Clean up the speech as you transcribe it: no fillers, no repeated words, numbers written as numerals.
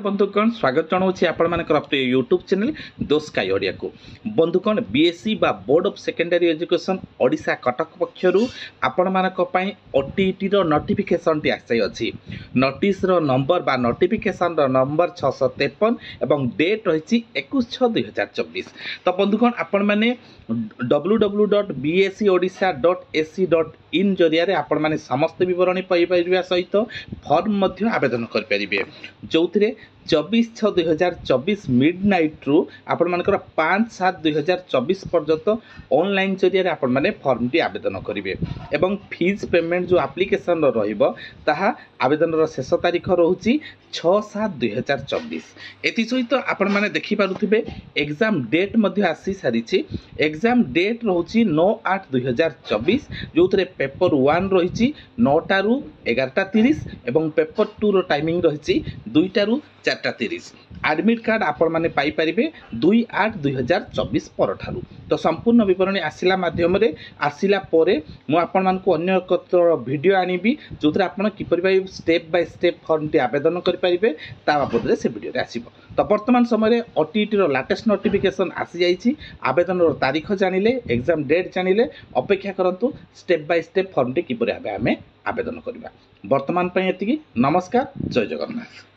बंधुगण स्वागत जनाऊँ आपण मान प्रिय यूट्यूब चैनल दोस्काई ओडिया को बंधुगण बीएससी बा board of secondary education Odisha Cuttack पक्षरु आपण मानक पई ओटीटी रो नोटिफिकेशन टी आसी अछि। नोटिस रो नंबर बा नोटिफिकेशन रो नंबर 653 एवं डेट रही 21/6/2024। तो बंधुगण आपण माने www.bscodisha.ac.in जरिया आपण माने समस्त विवरणी पाई परिबा सहित फॉर्म मध्य आवेदन कर परिबे जो 24/6/2024 मिडनाइट रु आपण मानकर 5/7/2024 पर्यंत ऑनलाइन जरिया आपण माने फॉर्म टी आवेदन करिवे एवं फीस पेमेंट जो एप्लिकेशन रहिबो ताहा आवेदन रो शेष तारीख रहउची 6/7/2024। एति सहित आपण माने देखि पारुथिबे एग्जाम डेट मध्य आसी सारिछि। एग्जाम डेट रहउची 9/8/2024 जो पेपर 1 रहिछि 9टा रु 11:30 एवं पेपर 2 रो टाइमिंग रहिछि 2टा रु 4:30। एडमिट कार्ड आपण माने पाई परिबे 2/8/2024 पर ठारू। तो संपूर्ण विवरणी आसिला माध्यम रे आसिला परे मु आपण मान को अन्य एक वीडियो आनिबी जोथरे आपण किपरि by step by step form टी आवेदन करि परिबे ता बाबद रे से वीडियो रे आसीबो। तो वर्तमान समय रे ओटीटी रो लेटेस्ट नोटिफिकेशन आसी जाईछि। आवेदन रो तारीख जानिले एग्जाम डेट जानिले अपेक्षा करंतु स्टेप बाय स्टेप फॉर्म टी किपरि आबे आमे आवेदन करिबा। वर्तमान पई एतिकी। नमस्कार, जय जगन्नाथ।